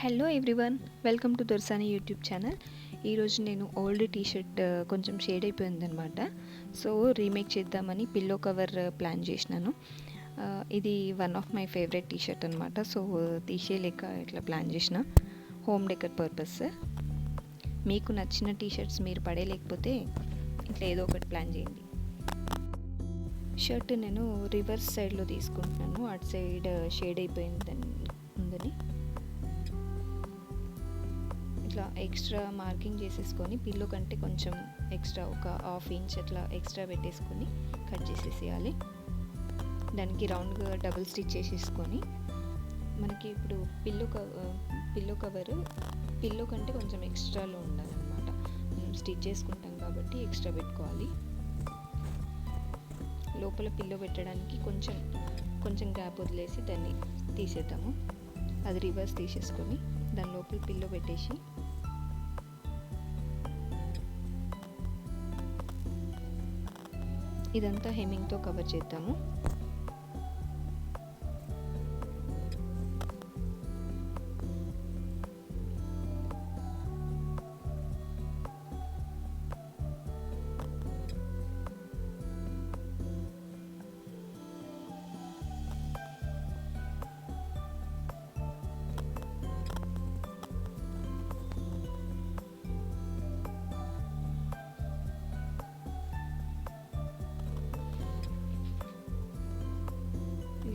Hello everyone, welcome to Dorasani YouTube channel. ఈరోజు నేను old T shirt కొంచెం షేడ్ అయిపోయిందనమాట. సో రీమేక్ చేద్దామని పిల్లో కవర్ ప్లాన్ చేసినాను. ఇది one of my favourite T shirt అనమాట. సో తీసేయలేక ఇట్లా ప్లాన్ చేసిన హోమ్ డెకర్ పర్పస్. మీకు నచ్చిన టీషర్ట్స్ మీరు పడేయలేకపోతే ఇట్లా ఏదో ఒకటి ప్లాన్ చేయండి. షర్ట్ నేను రివర్స్ సైడ్లో తీసుకుంటున్నాను, అటు సైడ్ షేడ్ అయిపోయిందని ఉందని. ఇట్లా ఎక్స్ట్రా మార్కింగ్ చేసేసుకొని పిల్లో కంటే కొంచెం ఎక్స్ట్రా ఒక హాఫ్ ఇంచ్ అట్లా ఎక్స్ట్రా పెట్టేసుకొని కట్ చేసేసేయాలి. దానికి రౌండ్గా డబుల్ స్టిచ్ చేసేసుకొని మనకి ఇప్పుడు పిల్లో కవర్ పిల్లో కంటే కొంచెం ఎక్స్ట్రాలో ఉండాలన్నమాట. మనం స్టిచ్ చేసుకుంటాం కాబట్టి ఎక్స్ట్రా పెట్టుకోవాలి. లోపల పిల్లో పెట్టడానికి కొంచెం గ్యాప్ వదిలేసి దాన్ని తీసేద్దాము. అది రివర్స్ తీసేసుకొని దాని లోపల పిల్లో పెట్టేసి ఇదంతా హెమ్మింగ్తో కవర్ చేద్దాము.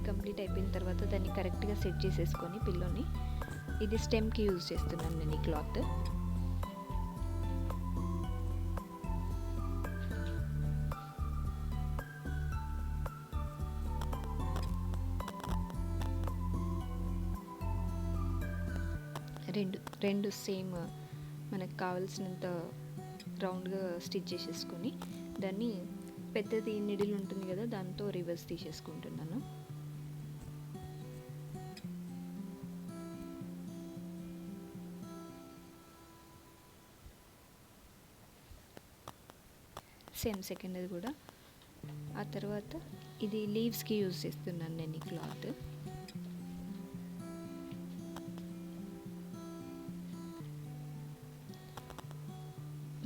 కంప్లీట్ అయిపోయిన తర్వాత దాన్ని కరెక్ట్గా సెట్ చేసేసుకొని పిల్లోని, ఇది స్టెమ్కి యూజ్ చేస్తున్నాను నేను ఈ క్లాత్. రెండు సేమ్ మనకు కావాల్సినంత రౌండ్గా స్టిచ్ చేసేసుకొని దాన్ని పెద్దది నిడిల్ ఉంటుంది కదా, దాంతో రివర్స్ తీసేసుకుంటున్నాను. సేమ్ సెకండ్ అది కూడా. ఆ తర్వాత ఇది లీవ్స్కి యూజ్ చేస్తున్నాను నేను ఈ క్లాత్.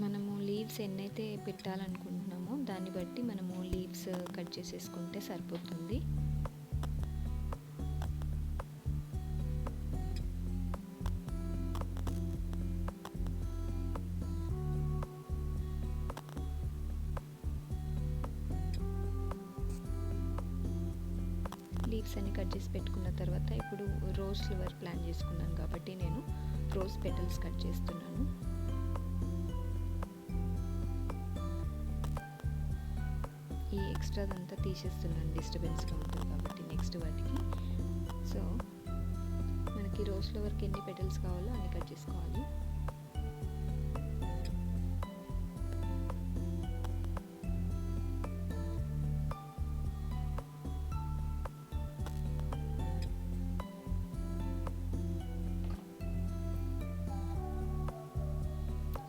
మనము లీవ్స్ ఎన్నైతే పెట్టాలనుకుంటున్నామో దాన్ని బట్టి మనము లీవ్స్ కట్ చేసేసుకుంటే సరిపోతుంది. లీవ్స్ అన్ని కట్ చేసి పెట్టుకున్న తర్వాత ఇప్పుడు రోజ్ ఫ్లవర్ ప్లాన్ చేసుకున్నాను కాబట్టి నేను రోజ్ పెటల్స్ కట్ చేస్తున్నాను. ఈ ఎక్స్ట్రాదంతా తీసేస్తున్నాను, డిస్టర్బెన్స్గా ఉంటుంది కాబట్టి నెక్స్ట్ వాటికి. సో మనకి రోజ్ ఫ్లవర్కి ఎన్ని పెటల్స్ కావాలో అన్ని కట్ చేసుకోవాలి.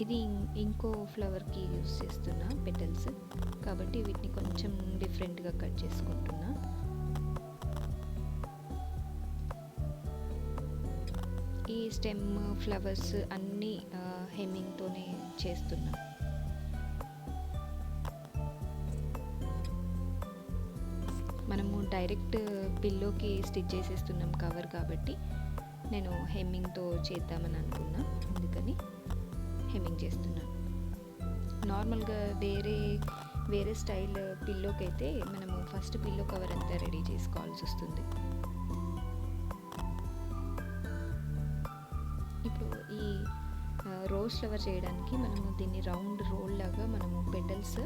ఇది ఇంకో ఫ్లవర్కి యూజ్ చేస్తున్నా పెటల్స్ కాబట్టి వీటిని కొంచెం డిఫరెంట్గా కట్ చేసుకుంటున్నా. ఈ స్టెమ్ ఫ్లవర్స్ అన్నీ హెమ్మింగ్తోనే చేస్తున్నా. మనము డైరెక్ట్ పిల్లోకి స్టిచ్ చేసేస్తున్నాం కవర్ కాబట్టి నేను హెమ్మింగ్తో చేద్దామని అనుకున్నా, అందుకని హెమ్మింగ్ చేస్తున్నాను. నార్మల్గా వేరే స్టైల్ పిల్లోకి అయితే మనము ఫస్ట్ పిల్లో కవర్ అంతా రెడీ చేసుకోవాల్సి వస్తుంది. ఇప్పుడు ఈ రోజ్ ఫ్లవర్ చేయడానికి మనము దీన్ని రౌండ్ రోల్ లాగా మనము పెటల్స్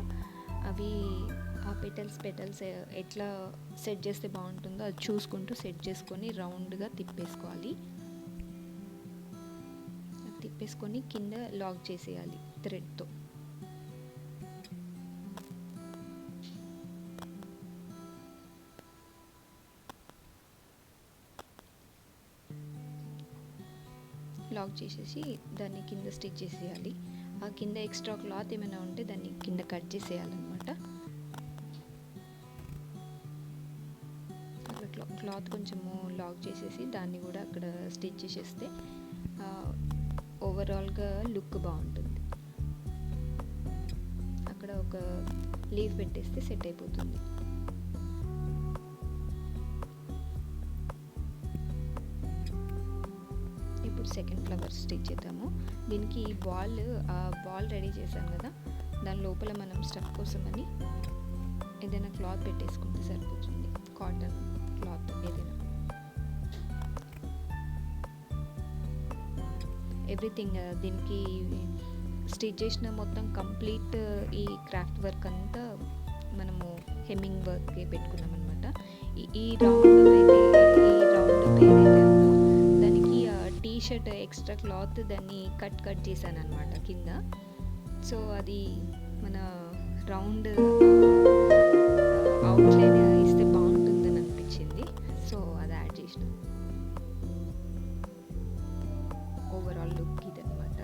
ఆ పెటల్స్ ఎట్లా సెట్ చేస్తే బాగుంటుందో అది చూసుకుంటూ సెట్ చేసుకొని రౌండ్గా తిప్పేసుకోవాలి. తిప్పేసుకొని కింద లాక్ చేసేయాలి థ్రెడ్తో. లాక్ చేసేసి దాన్ని కింద స్టిచ్ చేసేయాలి. ఆ కింద ఎక్స్ట్రా క్లాత్ ఏమైనా ఉంటే దాన్ని కింద కట్ చేసేయాలన్నమాట. అక్కడ క్లాత్ కొంచెము లాక్ చేసేసి దాన్ని కూడా అక్కడ స్టిచ్ చేసేస్తే ఓవరాల్గా లుక్ బాగుంటుంది. అక్కడ ఒక లీవ్ పెట్టేస్తే సెట్ అయిపోతుంది. ఇప్పుడు సెకండ్ ఫ్లవర్ స్టిచ్ చేద్దాము. దీనికి బాల్ రెడీ చేశాను కదా, దాని లోపల మనం స్టఫ్ కోసం అని ఏదైనా క్లాత్ పెట్టేసుకుంటే సరిపోతుంది. కాటన్ క్లాత్ ఏదైనా. ఎవ్రీథింగ్ దీనికి స్టిచ్ చేసిన మొత్తం కంప్లీట్ ఈ క్రాఫ్ట్ వర్క్ అంతా మనము హెమ్మింగ్ వర్కే పెట్టుకున్నాం అనమాట. ఈ రౌండ్ ఏదైతే ఉందో దానికి టీ షర్ట్ ఎక్స్ట్రా క్లాత్ దాన్ని కట్ చేశాను అనమాట కింద. సో అది మన రౌండ్ అవుట్లైన్ ఇస్తే బాగుంటుందని అనిపించింది. సో అది యాడ్ చేసినాం. ఓవరాల్ లుక్ ఇదనమాట.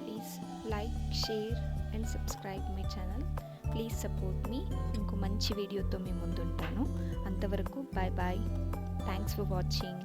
Please like, share and subscribe my channel. Please support మీ. ఇంకో మంచి వీడియోతో మీ ముందు ఉంటాను. అంతవరకు bye bye. Thanks for watching.